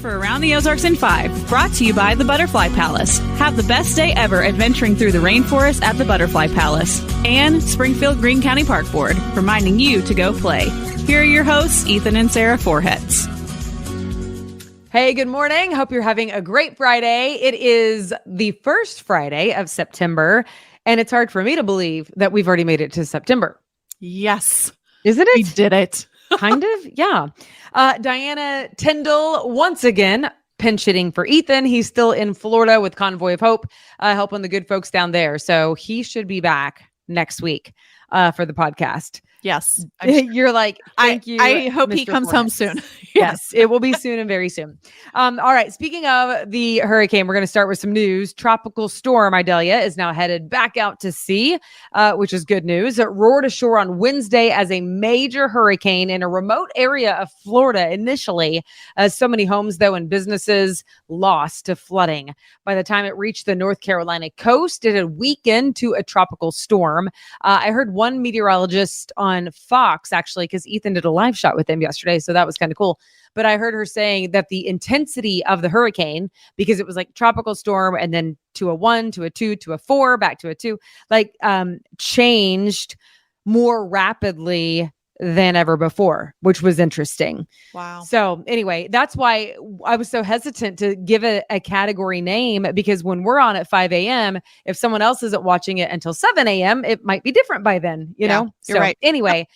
for Around the Ozarks in 5, brought to you by the Butterfly Palace. Have the best day ever adventuring through the rainforest at the Butterfly Palace. And Springfield Greene County Park Board, reminding you to go play. Here are your hosts, Ethan and Sarah Foreheads. Hey, good morning. Hope you're having a great Friday. It is the first Friday of September, and it's hard for me to believe that we've already made it to September. Yes. Isn't it? We did it. Kind of, yeah. Diana Tyndall, once again, pinch hitting for Ethan. He's still in Florida with Convoy of Hope, helping the good folks down there. So he should be back next week for the podcast. Yes. You're like, thank you. I hope Mr. he comes home soon. Yes, it will be soon and very soon. All right. Speaking of the hurricane, we're going to start with some news. Tropical storm Idalia is now headed back out to sea, which is good news. It roared ashore on Wednesday as a major hurricane in a remote area of Florida initially. So many homes, though, and businesses lost to flooding. By the time it reached the North Carolina coast, it had weakened to a tropical storm. I heard one meteorologist on Fox, actually, because Ethan did a live shot with him yesterday, so that was kind of cool. But I heard her saying that the intensity of the hurricane, because it was like tropical storm and then to a 1, to a 2, to a 4, back to a 2, like changed more rapidly than ever before, which was interesting. Wow. So anyway, that's why I was so hesitant to give it a category name, because when we're on at 5 a.m., if someone else isn't watching it until 7 a.m., it might be different by then, you know? You're right. Anyway,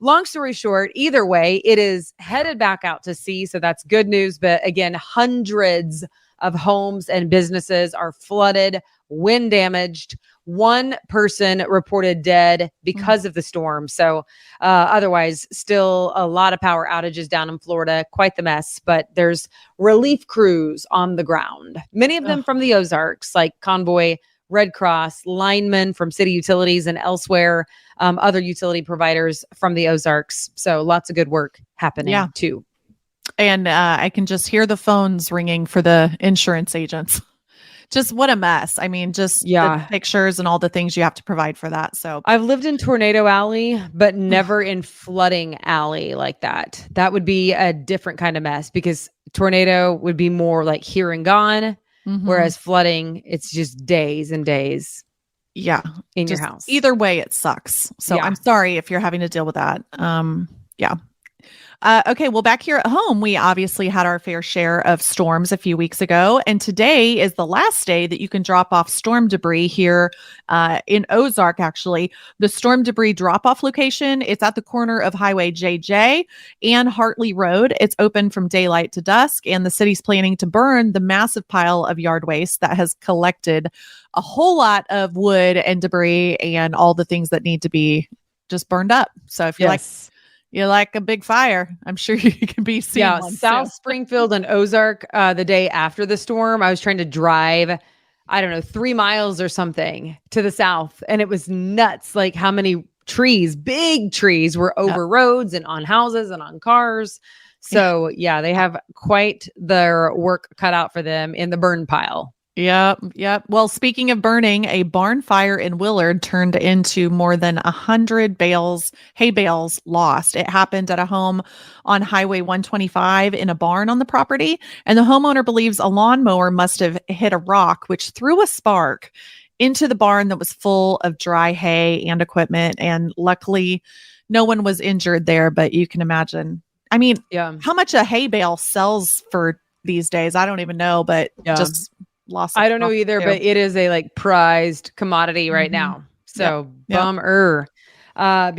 long story short, either way, it is headed back out to sea. So that's good news. But again, hundreds of homes and businesses are flooded, wind damaged. One person reported dead because of the storm. So otherwise, still a lot of power outages down in Florida. Quite the mess. But there's relief crews on the ground. Many of them from the Ozarks, like Convoy, Red Cross, linemen from city utilities and elsewhere, other utility providers from the Ozarks. So lots of good work happening too. And I can just hear the phones ringing for the insurance agents. Just what a mess. I mean, just the pictures and all the things you have to provide for that. So I've lived in Tornado Alley, but never in Flooding Alley like that. That would be a different kind of mess, because tornado would be more like here and gone. Whereas flooding, it's just days and days. Yeah. In your house. Either way, it sucks. So I'm sorry if you're having to deal with that. Okay, well, back here at home, we obviously had our fair share of storms a few weeks ago, and today is the last day that you can drop off storm debris here in Ozark, actually. The storm debris drop-off location, it's at the corner of Highway JJ and Hartley Road. It's open from daylight to dusk, and the city's planning to burn the massive pile of yard waste that has collected a whole lot of wood and debris and all the things that need to be just burned up. So if you like a big fire, I'm sure you can be seeing one South soon. Springfield and Ozark, the day after the storm, I was trying to drive, 3 miles or something to the south. And it was nuts. Like how many trees, big trees, were over roads and on houses and on cars. So they have quite their work cut out for them in the burn pile. Yep. Well, speaking of burning, a barn fire in Willard turned into more than 100 hay bales lost. It happened at a home on Highway 125 in a barn on the property, and the homeowner believes a lawnmower must have hit a rock, which threw a spark into the barn that was full of dry hay and equipment. And luckily, no one was injured there, but you can imagine. I mean, how much a hay bale sells for these days, I don't even know, but just lost. I don't know either, but it is a prized commodity right now. So bummer. But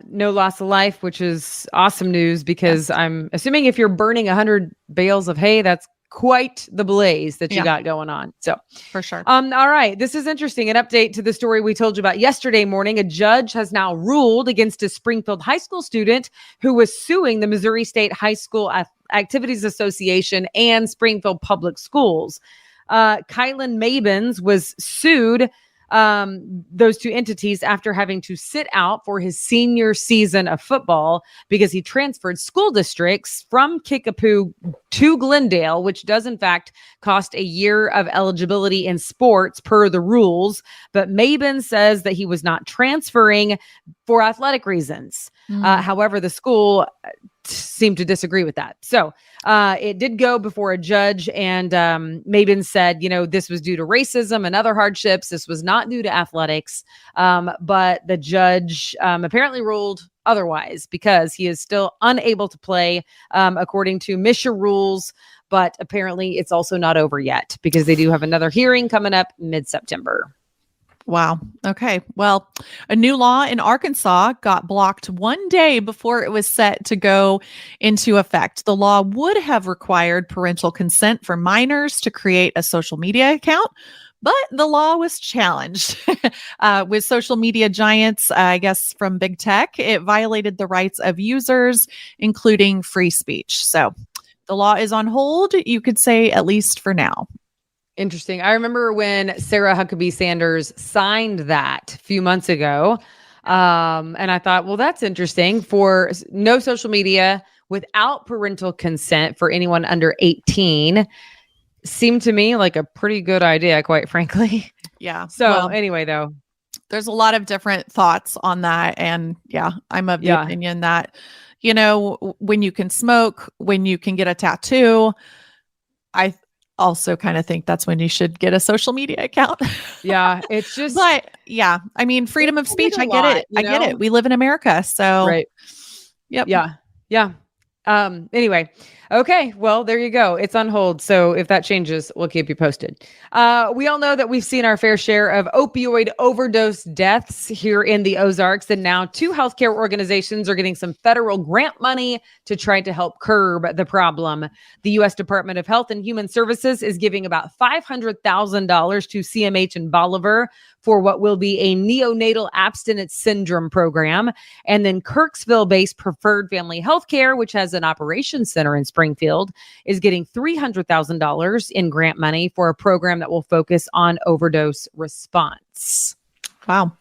no loss of life, which is awesome news, because I'm assuming if you're burning 100 bales of hay, that's quite the blaze that you got going on. So for sure. All right. This is interesting. An update to the story we told you about yesterday morning. A judge has now ruled against a Springfield high school student who was suing the Missouri State High School Activities Association and Springfield Public Schools. Kylan Mabins was sued, those two entities, after having to sit out for his senior season of football because he transferred school districts from Kickapoo to Glendale, which does in fact cost a year of eligibility in sports per the rules. But Mabin says that he was not transferring for athletic reasons. However, the school seem to disagree with that. So it did go before a judge, and Mabin said, this was due to racism and other hardships. This was not due to athletics. But the judge apparently ruled otherwise because he is still unable to play according to MSHA rules. But apparently it's also not over yet because they do have another hearing coming up mid-September. Wow. Okay. Well, a new law in Arkansas got blocked one day before it was set to go into effect. The law would have required parental consent for minors to create a social media account, but the law was challenged. With social media giants, I guess from big tech, it violated the rights of users, including free speech. So the law is on hold, you could say, at least for now. Interesting. I remember when Sarah Huckabee Sanders signed that a few months ago. And I thought, well, that's interesting. For no social media without parental consent for anyone under 18 seemed to me like a pretty good idea, quite frankly. Yeah. So anyway, though, there's a lot of different thoughts on that. And yeah, I'm of the opinion that, when you can smoke, when you can get a tattoo, I also kind of think that's when you should get a social media account. Yeah, it's just, but yeah, I mean, freedom of speech. I get it. I get it. We live in America. So, right. Yep. Yeah. Yeah. Anyway. Okay. Well, there you go. It's on hold. So if that changes, we'll keep you posted. We all know that we've seen our fair share of opioid overdose deaths here in the Ozarks. And now 2 healthcare organizations are getting some federal grant money to try to help curb the problem. The U.S. Department of Health and Human Services is giving about $500,000 to CMH and Bolivar for what will be a neonatal abstinence syndrome program. And then Kirksville-based Preferred Family Healthcare, which has an operations center in Springfield, is getting $300,000 in grant money for a program that will focus on overdose response. Wow.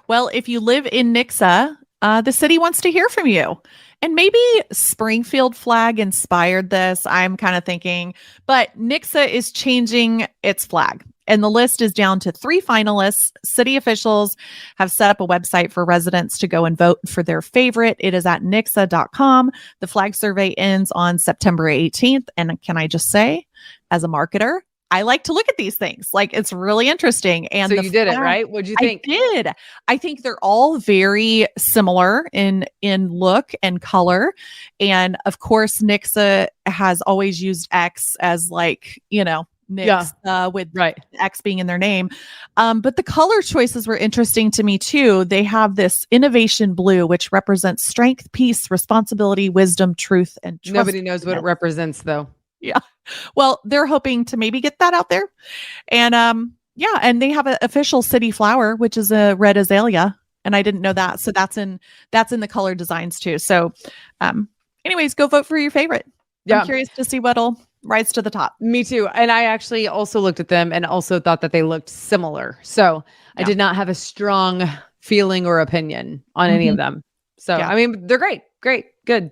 Well, if you live in Nixa, the city wants to hear from you. And maybe Springfield flag inspired this, I'm kind of thinking, but Nixa is changing its flag. And the list is down to 3 finalists. City officials have set up a website for residents to go and vote for their favorite. It is at nixa.com. The flag survey ends on September 18th. And can I just say, as a marketer, I like to look at these things. Like, it's really interesting. And so you did it, right? What'd you think? I did. I think they're all very similar in look and color. And of course, Nixa has always used X as Nix, with X being in their name. But the color choices were interesting to me too. They have this innovation blue, which represents strength, peace, responsibility, wisdom, truth, and trust. Nobody knows what it represents, though. Yeah. Well, they're hoping to maybe get that out there. And and they have an official city flower, which is a red azalea. And I didn't know that. So that's in the color designs too. So anyways, go vote for your favorite. Yeah. I'm curious to see what'll rise to the top. Me too. And I actually also looked at them and also thought that they looked similar. So I did not have a strong feeling or opinion on any of them. So, I mean, they're great, good.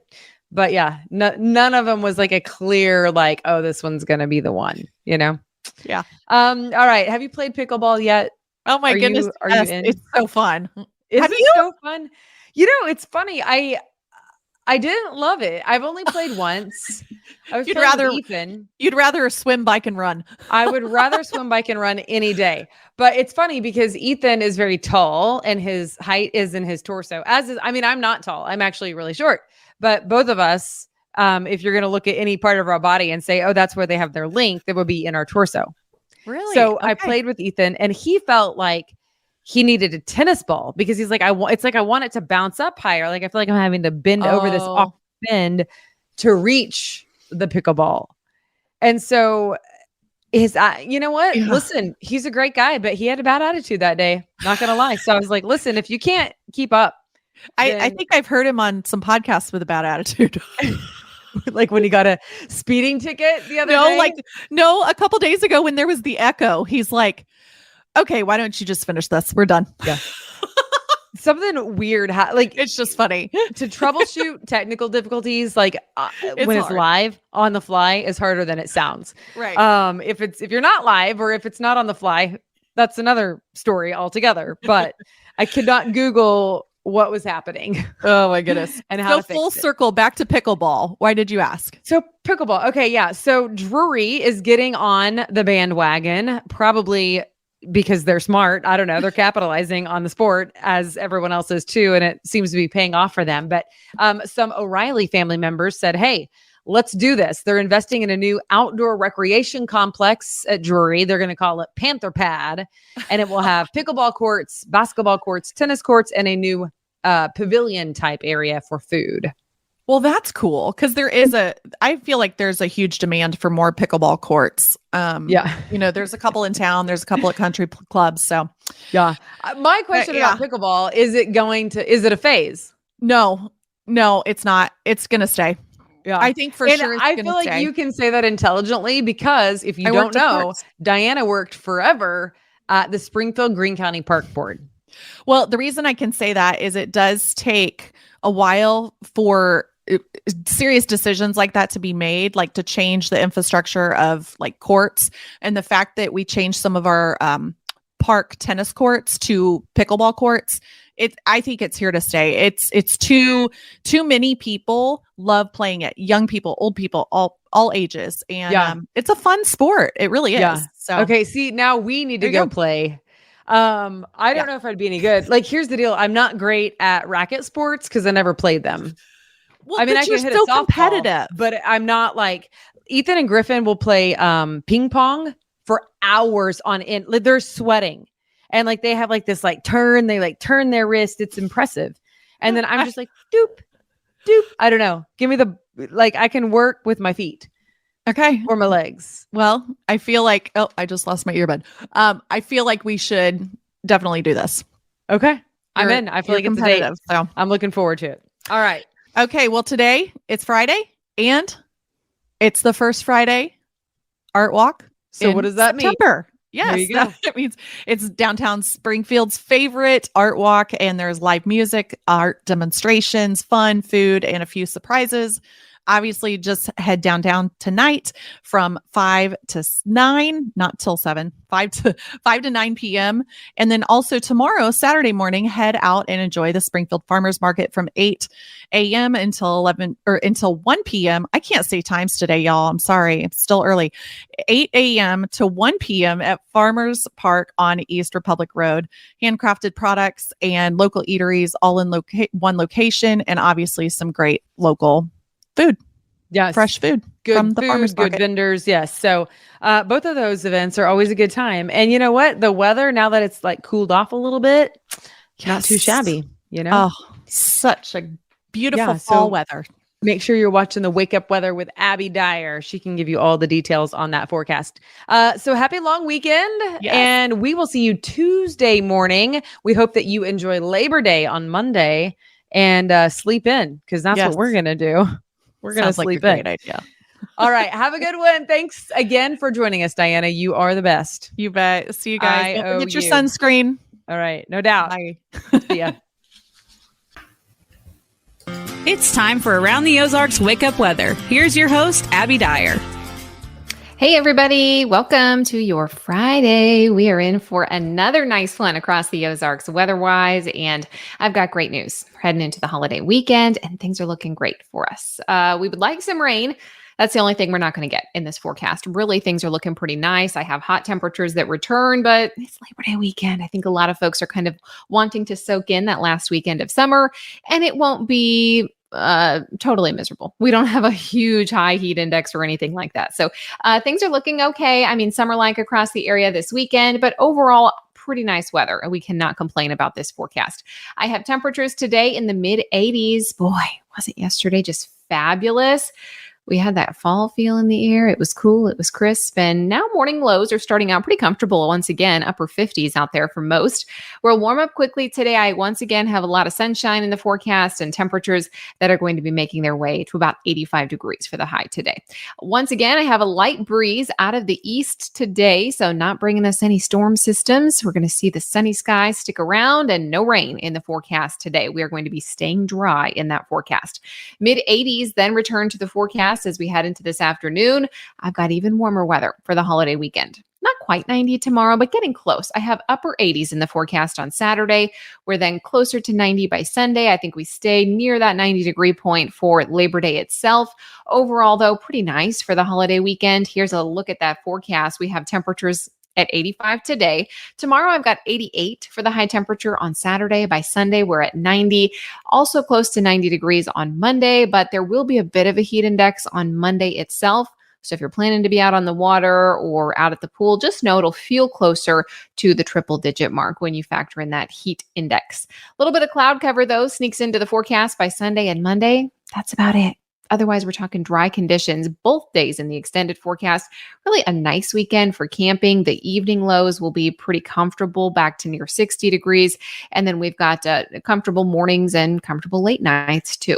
But yeah, none of them was like a clear, like, oh, this one's going to be the one, Yeah. All right. Have you played pickleball yet? Oh my goodness. Are you in? It's so fun. Have you? So fun. It's funny. I didn't love it. I've only played once. I was playing with Ethan. You'd rather swim, bike, and run. I would rather swim, bike, and run any day. But it's funny because Ethan is very tall and his height is in his torso. I'm not tall. I'm actually really short. But both of us, if you're going to look at any part of our body and say, oh, that's where they have their length, it would be in our torso. Really? So I played with Ethan and he felt like he needed a tennis ball because he's like, I want it to bounce up higher. Like, I feel like I'm having to bend over this off bend to reach the pickleball. And so you know what? Yeah. Listen, he's a great guy, but he had a bad attitude that day. Not going to lie. So I was like, listen, if you can't keep up. I think I've heard him on some podcasts with a bad attitude. Like when he got a speeding ticket the other day? A couple days ago when there was the echo, he's like, okay, why don't you just finish this? We're done. Yeah. Something weird. It's just funny to troubleshoot technical difficulties. When it's live on the fly is harder than it sounds. Right. If you're not live or if it's not on the fly, that's another story altogether. But I could not Google what was happening. Oh my goodness. And how to fix full it. circle back to pickleball. Why did you ask? So pickleball. Okay. Yeah. So Drury is getting on the bandwagon, probably because they're smart. I don't know. They're capitalizing on the sport as everyone else is too. And it seems to be paying off for them. But some O'Reilly family members said, hey, let's do this. They're investing in a new outdoor recreation complex at Drury. They're going to call it Panther Pad, and it will have pickleball courts, basketball courts, tennis courts, and a new pavilion type area for food. Well, that's cool because I feel like there's a huge demand for more pickleball courts. There's a couple in town, there's a couple at country clubs. So, yeah. My question about pickleball, is it a phase? No, it's not. It's going to stay. Yeah. I think for sure. I feel like you can say that intelligently because if you don't know, Diana worked forever at the Springfield Greene County Park Board. Well, the reason I can say that is it does take a while for serious decisions like that to be made, like to change the infrastructure of like courts. And the fact that we changed some of our park tennis courts to pickleball courts, I think it's here to stay. It's too many people love playing it. Young people, old people, all ages. And it's a fun sport. It really is. Yeah. So okay, see, now we need to go play. I don't know if I'd be any good. Like, here's the deal. I'm not great at racket sports because I never played them. Well, I mean, I can hit a softball, competitive, but I'm not like Ethan and Griffin will play ping pong for hours on end. Like, they're sweating. And like they have like this like turn, they like turn their wrist. It's impressive. And then I'm just like, doop, doop. I don't know. Give me I can work with my feet. Okay. Or my legs. Well, I feel like, I just lost my earbud. I feel like we should definitely do this. Okay. I'm in. I feel like it's a date. So I'm looking forward to it. All right. Okay. Well, today it's Friday and it's the first Friday art walk. So what does that mean? September. Yes, that means it's downtown Springfield's favorite art walk, and there's live music, art demonstrations, fun, food, and a few surprises. Obviously, just head downtown tonight from 5 to 9, not till 7, 5 to 9 p.m. And then also tomorrow, Saturday morning, head out and enjoy the Springfield Farmers Market from 8 a.m. until 1 p.m. I can't say times today, y'all. I'm sorry. It's still early. 8 a.m. to 1 p.m. at Farmers Park on East Republic Road. Handcrafted products and local eateries all in one location, and obviously some great local food. Yes. Fresh food. Good from the food, farmers market. Good vendors. Yes. So both of those events are always a good time. And you know what? The weather, now that it's like cooled off a little bit, not too shabby, you know? Oh, such a beautiful fall weather. Make sure you're watching the Wake Up Weather with Abby Dyer. She can give you all the details on that forecast. So happy long weekend. Yes. And we will see you Tuesday morning. We hope that you enjoy Labor Day on Monday and sleep in, because that's what we're going to do. We're going to sleep in. Great idea. All right. Have a good one. Thanks again for joining us, Diana. You are the best. You bet. See you guys. Don't forget your sunscreen. All right. No doubt. Bye. See ya. It's time for Around the Ozarks Wake Up Weather. Here's your host, Abby Dyer. Hey, everybody. Welcome to your Friday. We are in for another nice one across the Ozarks weather-wise, and I've got great news. We're heading into the holiday weekend, and things are looking great for us. We would like some rain. That's the only thing we're not going to get in this forecast. Really, things are looking pretty nice. I have hot temperatures that return, but it's Labor Day weekend. I think a lot of folks are kind of wanting to soak in that last weekend of summer, and it won't be totally miserable. We don't have a huge high heat index or anything like that. So things are looking okay. I mean, summer-like across the area this weekend, but overall, pretty nice weather. And we cannot complain about this forecast. I have temperatures today in the mid 80s. Boy, wasn't yesterday just fabulous? We had that fall feel in the air. It was cool. It was crisp. And now morning lows are starting out pretty comfortable once again, upper 50s out there for most. We'll warm up quickly today. I once again have a lot of sunshine in the forecast and temperatures that are going to be making their way to about 85 degrees for the high today. Once again, I have a light breeze out of the east today, so not bringing us any storm systems. We're going to see the sunny skies stick around and no rain in the forecast today. We are going to be staying dry in that forecast. Mid 80s then return to the forecast as we head into this afternoon. I've got even warmer weather for the holiday weekend. Not quite 90 tomorrow, but getting close. I have upper 80s in the forecast on Saturday. We're then closer to 90 by Sunday. I think we stay near that 90-degree point for Labor Day itself. Overall, though, pretty nice for the holiday weekend. Here's a look at that forecast. We have temperatures at 85 today. Tomorrow, I've got 88 for the high temperature on Saturday. By Sunday, we're at 90, also close to 90 degrees on Monday, but there will be a bit of a heat index on Monday itself. So if you're planning to be out on the water or out at the pool, just know it'll feel closer to the triple digit mark when you factor in that heat index. A little bit of cloud cover, though, sneaks into the forecast by Sunday and Monday. That's about it. Otherwise, we're talking dry conditions both days in the extended forecast. Really a nice weekend for camping. The evening lows will be pretty comfortable, back to near 60 degrees. And then we've got comfortable mornings and comfortable late nights too.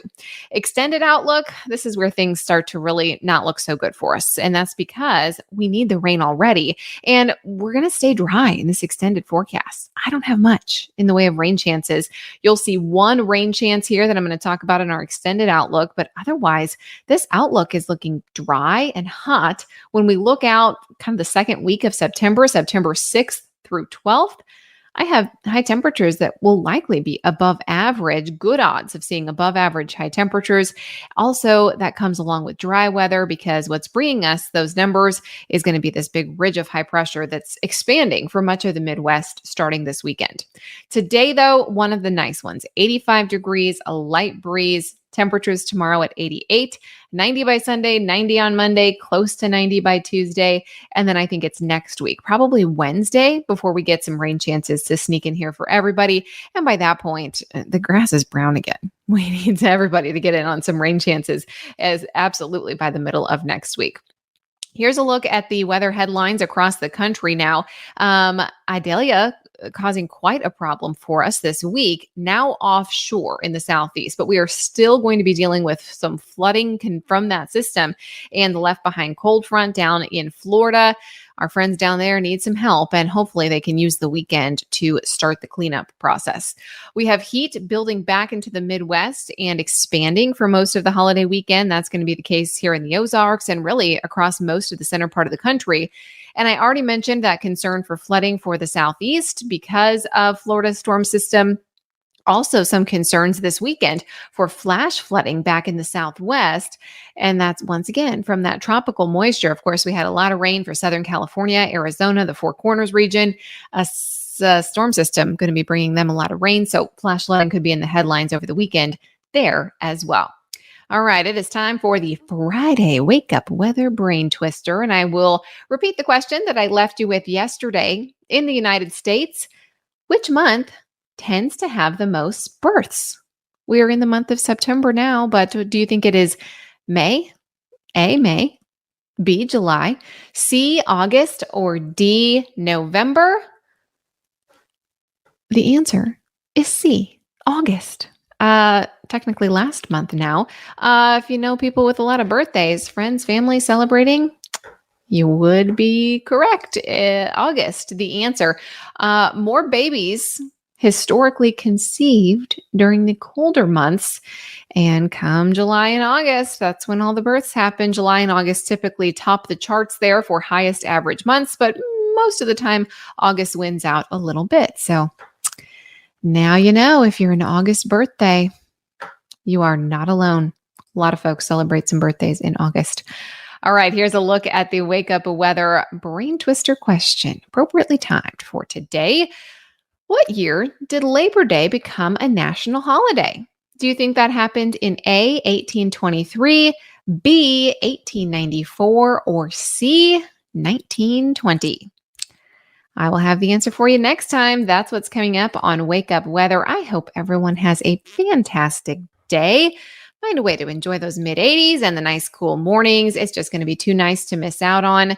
Extended outlook, this is where things start to really not look so good for us. And that's because we need the rain already. And we're going to stay dry in this extended forecast. I don't have much in the way of rain chances. You'll see one rain chance here that I'm going to talk about in our extended outlook, but otherwise, this outlook is looking dry and hot. When we look out kind of the second week of September 6th through 12th, I have high temperatures that will likely be above average, good odds of seeing above average high temperatures. Also, that comes along with dry weather because what's bringing us those numbers is going to be this big ridge of high pressure that's expanding for much of the Midwest starting this weekend. Today, though, one of the nice ones, 85 degrees, a light breeze. Temperatures tomorrow at 88, 90 by Sunday, 90 on Monday, close to 90 by Tuesday. And then I think it's next week, probably Wednesday, before we get some rain chances to sneak in here for everybody. And by that point, the grass is brown again. We need everybody to get in on some rain chances as absolutely by the middle of next week. Here's a look at the weather headlines across the country now. Idalia causing quite a problem for us this week, now offshore in the southeast, but we are still going to be dealing with some flooding from that system and the left behind cold front down in Florida. Our friends down there need some help, and hopefully they can use the weekend to start the cleanup process. We have heat building back into the Midwest and expanding for most of the holiday weekend. That's going to be the case here in the Ozarks and really across most of the center part of the country. And I already mentioned that concern for flooding for the southeast because of Florida's storm system. Also, some concerns this weekend for flash flooding back in the southwest. And that's once again from that tropical moisture. Of course, we had a lot of rain for Southern California, Arizona, the Four Corners region. A storm system going to be bringing them a lot of rain. So flash flooding could be in the headlines over the weekend there as well. All right, it is time for the Friday Wake Up Weather Brain Twister. And I will repeat the question that I left you with yesterday. In the United States, which month tends to have the most births? We are in the month of September now, but do you think it is May, A, May, B, July, C, August, or D, November? The answer is C, August. Technically last month now. If you know people with a lot of birthdays, friends, family celebrating, you would be correct. August, the answer. More babies historically conceived during the colder months. And come July and August, that's when all the births happen. July and August typically top the charts there for highest average months, but most of the time, August wins out a little bit. So now you know if you're an August birthday, you are not alone. A lot of folks celebrate some birthdays in August. All right, here's a look at the Wake Up Weather Brain Twister question, appropriately timed for today. What year did Labor Day become a national holiday? Do you think that happened in A, 1823, B, 1894, or C, 1920? I will have the answer for you next time. That's what's coming up on Wake Up Weather. I hope everyone has a fantastic day. Find a way to enjoy those mid-80s and the nice cool mornings. It's just going to be too nice to miss out on.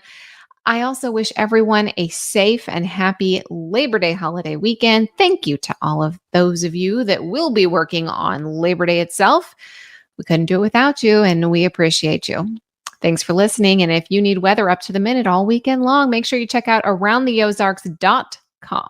I also wish everyone a safe and happy Labor Day holiday weekend. Thank you to all of those of you that will be working on Labor Day itself. We couldn't do it without you, and we appreciate you. Thanks for listening. And if you need weather up to the minute all weekend long, make sure you check out aroundtheozarks.com.